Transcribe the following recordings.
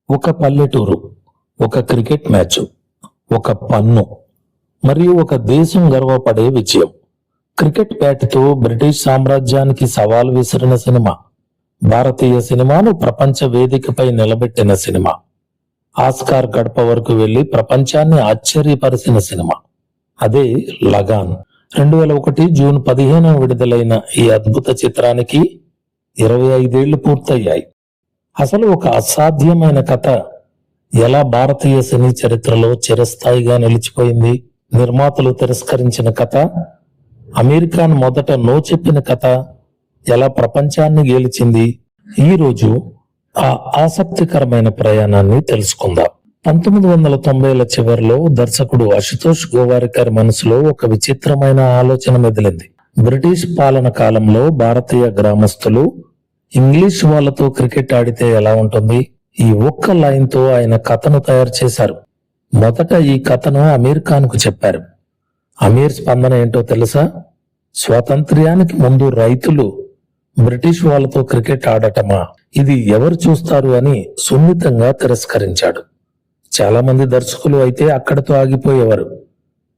ఒక పల్లెటూరు, ఒక క్రికెట్ మ్యాచ్, ఒక పన్ను మరియు ఒక దేశం గర్వపడే విజయం. క్రికెట్ బ్యాట్తో బ్రిటిష్ సామ్రాజ్యానికి సవాల్ విసిరిన సినిమా. భారతీయ సినిమాను ప్రపంచ వేదికపై నిలబెట్టిన సినిమా. ఆస్కార్ గడప వరకు వెళ్లి ప్రపంచాన్ని ఆశ్చర్యపరిచిన సినిమా. అదే లగాన్. 2001 జూన్ 15 విడుదలైన ఈ అద్భుత చిత్రానికి 25 ఏళ్లు పూర్తయ్యాయి. అసలు ఒక అసాధ్యమైన కథ ఎలా భారతీయ సినీ చరిత్రలో చిరస్థాయిగా నిలిచిపోయింది? నిర్మాతలు తిరస్కరించిన కథ, అమీర్ ఖాన్ మొదట నో చెప్పిన కథ ఎలా ప్రపంచాన్ని గెలిచింది? ఈ రోజు ఆ ఆసక్తికరమైన ప్రయాణాన్ని తెలుసుకుందాం. 1990ల చివరిలో దర్శకుడు అశుతోష్ గోవారికర్ మనసులో ఒక విచిత్రమైన ఆలోచన మెదిలింది. బ్రిటిష్ పాలన కాలంలో భారతీయ గ్రామస్తులు ఇంగ్లీష్ వాళ్లతో క్రికెట్ ఆడితే ఎలా ఉంటుంది? ఈ ఒక్క లైన్ తో ఆయన కథను తయారు చేశారు. మొదట ఈ కథను అమీర్ ఖాన్ కు చెప్పారు. అమీర్ స్పందన ఏంటో తెలుసా? స్వాతంత్ర్యానికి ముందు రైతులు బ్రిటిష్ వాళ్లతో క్రికెట్ ఆడటమా, ఇది ఎవరు చూస్తారు అని సున్నితంగా తిరస్కరించాడు. చాలా మంది దర్శకులు అయితే అక్కడితో ఆగిపోయేవారు.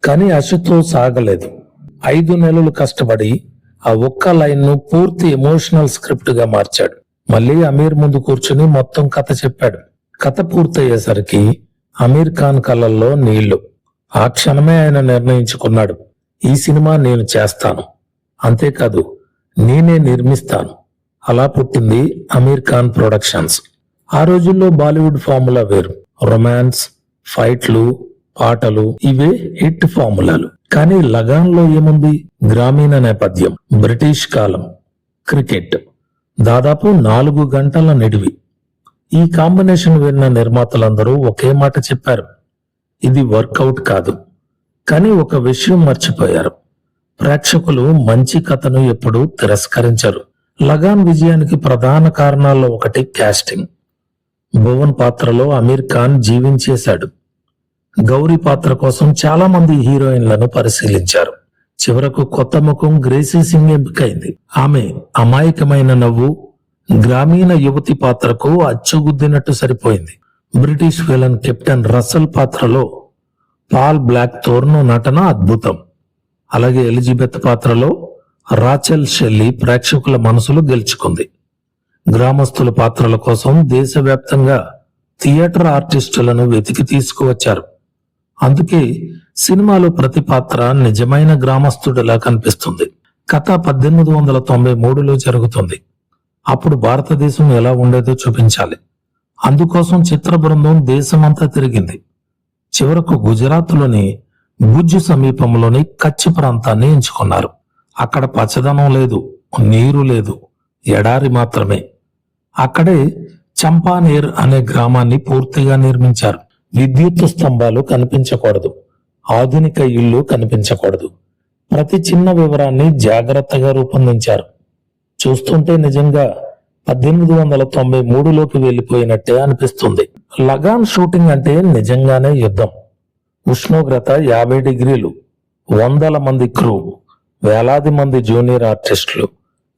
కానీ అశుతోష్ సాగలేదు. 5 నెలలు కష్టపడి ఆ ఒక్క లైన్ ను పూర్తి ఎమోషనల్ స్క్రిప్ట్ గా మార్చాడు. మళ్ళీ అమీర్ ముందు కూర్చుని మొత్తం కథ చెప్పాడు. కథ పూర్తయ్యేసరికి అమీర్ ఖాన్ కళ్ళల్లో నీళ్లు. ఆ క్షణమే ఆయన నిర్ణయించుకున్నాడు, ఈ సినిమా నేను చేస్తాను, అంతేకాదు నేనే నిర్మిస్తాను. అలా పుట్టింది అమీర్ ఖాన్ ప్రొడక్షన్స్. ఆ రోజుల్లో బాలీవుడ్ ఫార్ములా వేరు. రొమాన్స్, ఫైట్లు, పాటలు ఇవే హిట్ ఫార్ములాలు. కానీ లగాన్ లో ఏముంది? గ్రామీణ నేపథ్యం, బ్రిటిష్ కాలం, క్రికెట్, దాదాపు 4 గంటల నిడివి. ఈ కాంబినేషన్ విన్న నిర్మాతలందరూ ఒకే మాట చెప్పారు, ఇది వర్కౌట్ కాదు. కానీ ఒక విషయం మర్చిపోయారు, ప్రేక్షకులు మంచి కథను ఎప్పుడూ తిరస్కరించరు. లగాన్ విజయానికి ప్రధాన కారణాల్లో ఒకటి కాస్టింగ్. భువన్ పాత్రలో అమీర్ ఖాన్ జీవించేశాడు. గౌరీ పాత్ర కోసం చాలా మంది హీరోయిన్లను పరిశీలించారు. చివరకు కొత్త ముఖం గ్రేసీ సింగ్ ఎంపికైంది. ఆమె అమాయకమైన నవ్వు గ్రామీణ యువతి పాత్రకు అచ్చుగుద్దినట్టు సరిపోయింది. బ్రిటిష్ విలన్ కెప్టెన్ రసల్ పాత్రలో పాల్ బ్లాక్ థోర్న్ నటన అద్భుతం. అలాగే ఎలిజబెత్ పాత్రలో రాచెల్ షెల్లీ ప్రేక్షకుల మనసులు గెలుచుకుంది. గ్రామస్తుల పాత్రల కోసం దేశవ్యాప్తంగా థియేటర్ ఆర్టిస్టులను వెతికి తీసుకువచ్చారు. అందుకే సినిమాలో ప్రతి పాత్ర నిజమైన గ్రామస్తుడిలా కనిపిస్తుంది. కథ 1893లో జరుగుతుంది. అప్పుడు భారతదేశం ఎలా ఉండేదో చూపించాలి. అందుకోసం చిత్ర బృందం దేశమంతా తిరిగింది. చివరకు గుజరాత్లోని భుజ్ సమీపంలోని కచ్ ప్రాంతాన్ని ఎంచుకున్నారు. అక్కడ పచ్చదనం లేదు, నీరు లేదు, ఎడారి మాత్రమే. అక్కడే చంపానేర్ అనే గ్రామాన్ని పూర్తిగా నిర్మించారు. విద్యుత్ స్తంభాలు కనిపించకూడదు, ఆధునిక ఇళ్లు కనిపించకూడదు. ప్రతి చిన్న వివరాన్ని జాగ్రత్తగా రూపొందించారు. చూస్తుంటే నిజంగా 1893లోకి వెళ్లిపోయినట్టే అనిపిస్తుంది. లగాన్ షూటింగ్ అంటే నిజంగానే యుద్ధం. ఉష్ణోగ్రత 50 డిగ్రీలు, 100 మంది క్రూ, వేలాది మంది జూనియర్ ఆర్టిస్టులు,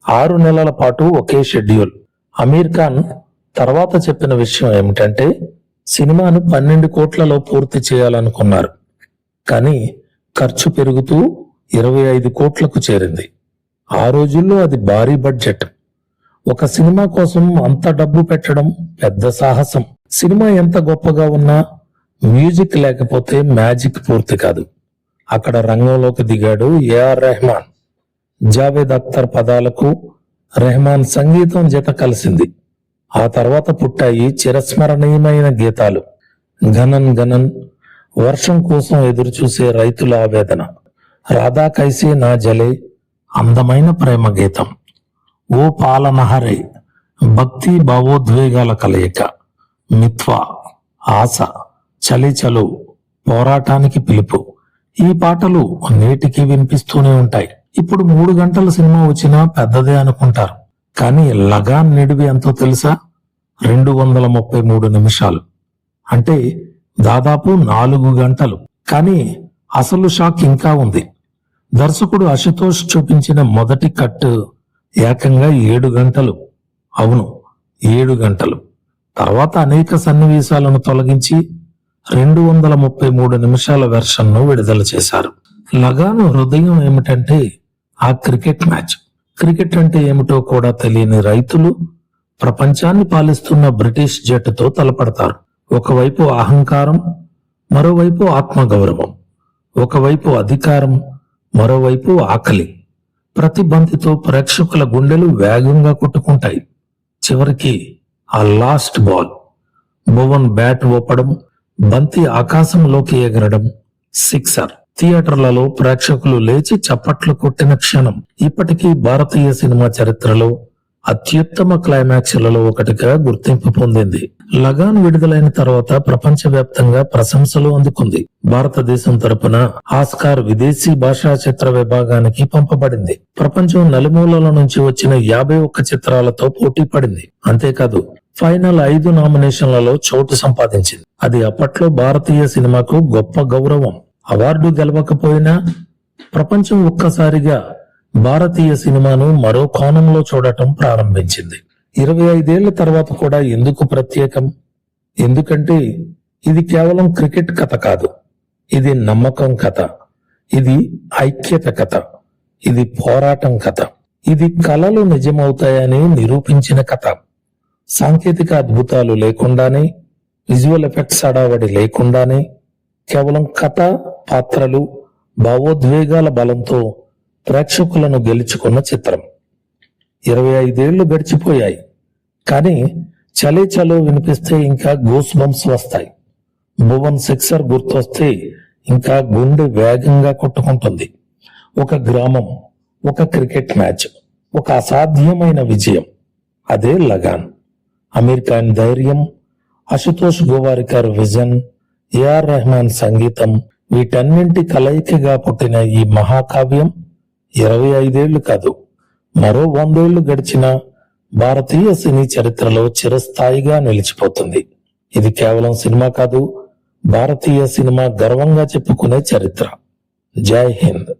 6 నెలల పాటు ఒకే షెడ్యూల్. అమీర్ ఖాన్ తర్వాత చెప్పిన విషయం ఏమిటంటే, సినిమాను 12 కోట్లలో పూర్తి చేయాలనుకున్నారు. కానీ ఖర్చు పెరుగుతూ 25 కోట్లకు చేరింది. ఆ రోజుల్లో అది భారీ బడ్జెట్. ఒక సినిమా కోసం అంత డబ్బు పెట్టడం పెద్ద సాహసం. సినిమా ఎంత గొప్పగా ఉన్నా మ్యూజిక్ లేకపోతే మ్యాజిక్ పూర్తి కాదు. అక్కడ రంగంలోకి దిగాడు ఏఆర్ రెహమాన్. జావేద్ అఖ్తర్ పదాలకు రెహమాన్ సంగీతం జత కలిసింది. ఆ తర్వాత పుట్టాయి చిరస్మరణీయమైన గీతాలు. గనన్ గనన్, వర్షం కోసం ఎదురు చూసే రైతుల ఆవేదన, రాధా కైసే నా జలే, అందమైన ప్రేమ గీతం, ఓ పాలనహరే, భక్తి భావోద్వేగాల కలయిక, మిత్వా, ఆశ, చలి చలు, పోరాటానికి పిలుపు. ఈ పాటలు నేటికి వినిపిస్తూనే ఉంటాయి. ఇప్పుడు 3 గంటల సినిమా వచ్చినా పెద్దదే అనుకుంటారు. కానీ లగాన్ నిడివి ఎంతో తెలుసా? 233 నిమిషాలు, అంటే దాదాపు 4 గంటలు. కానీ అసలు షాక్ ఇంకా ఉంది. దర్శకుడు అశుతోష్ చూపించిన మొదటి కట్ ఏకంగా 7 గంటలు. అవును, 7 గంటలు. తర్వాత అనేక సన్నివేశాలను తొలగించి 233 నిమిషాల వెర్షన్ను విడుదల చేశారు. లగాన్ హృదయం ఏమిటంటే ఆ క్రికెట్ మ్యాచ్. క్రికెట్ అంటే ఏమిటో కూడా తెలియని రైతులు ప్రపంచాన్ని పాలిస్తున్న బ్రిటిష్ జట్టుతో తలపడతారు. ఒకవైపు అహంకారం, మరోవైపు ఆత్మగౌరవం. ఒకవైపు అధికారం, మరోవైపు ఆకలి. ప్రతి బంతితో ప్రేక్షకుల గుండెలు వేగంగా కొట్టుకుంటాయి. చివరికి ఆ లాస్ట్ బాల్, భువన్ బ్యాట్ ఊపడం, బంతి ఆకాశంలోకి ఎగరడం, సిక్సర్. థియేటర్లలో ప్రేక్షకులు లేచి చప్పట్లు కొట్టిన క్షణం ఇప్పటికీ భారతీయ సినిమా చరిత్రలో అత్యుత్తమ క్లైమాక్స్లలో ఒకటిగా గుర్తింపు పొందింది. లగాన్ విడుదలైన తర్వాత ప్రపంచవ్యాప్తంగా ప్రశంసలు అందుకుంది. భారతదేశం తరపున ఆస్కార్ విదేశీ భాషా చిత్ర విభాగానికి పంపబడింది. ప్రపంచం నలుమూలల నుంచి వచ్చిన 51 చిత్రాలతో పోటీ పడింది. అంతేకాదు ఫైనల్ 5 నామినేషన్లలో చోటు సంపాదించింది. అది అప్పట్లో భారతీయ సినిమాకు గొప్ప గౌరవం. అవార్డు గెలవకపోయినా ప్రపంచం ఒక్కసారిగా భారతీయ సినిమాను మరో కోణంలో చూడటం ప్రారంభించింది. 25 ఏళ్ల తర్వాత కూడా ఎందుకు ప్రత్యేకం? ఎందుకంటే ఇది కేవలం క్రికెట్ కథ కాదు. ఇది నమ్మకం కథ, ఇది ఐక్యత కథ, ఇది పోరాటం కథ, ఇది కలలు నిజమవుతాయని నిరూపించిన కథ. సాంకేతిక అద్భుతాలు లేకుండానే, విజువల్ ఎఫెక్ట్స్ హడావడి లేకుండానే, కేవలం కథ, పాత్రలు, భావోద్వేగాల బలంతో ప్రేక్షకులను గెలుచుకున్న చిత్రం. 25 ఏళ్లు గడిచిపోయాయి, కానీ చలే చలో వినిపిస్తే ఇంకా గూస్ బంప్స్ వస్తాయి. భువన్ సిక్సర్ గుర్తొస్తే ఇంకా గుండె వేగంగా కొట్టుకుంటుంది. ఒక గ్రామం, ఒక క్రికెట్ మ్యాచ్, ఒక అసాధ్యమైన విజయం. అదే లగాన్. అమీర్ ఖాన్ ధైర్యం, అశుతోష్ గోవారికర్ విజన్, ఏఆర్ రెహమాన్ సంగీతం, వీటన్నింటి కలయికగా పుట్టిన ఈ మహాకావ్యం 25 ఏళ్లు కాదు, మరో 100 ఏళ్లు గడిచిన భారతీయ సినీ చరిత్రలో చిరస్థాయిగా నిలిచిపోతుంది. ఇది కేవలం సినిమా కాదు, భారతీయ సినిమా గర్వంగా చెప్పుకునే చరిత్ర. జై హింద్.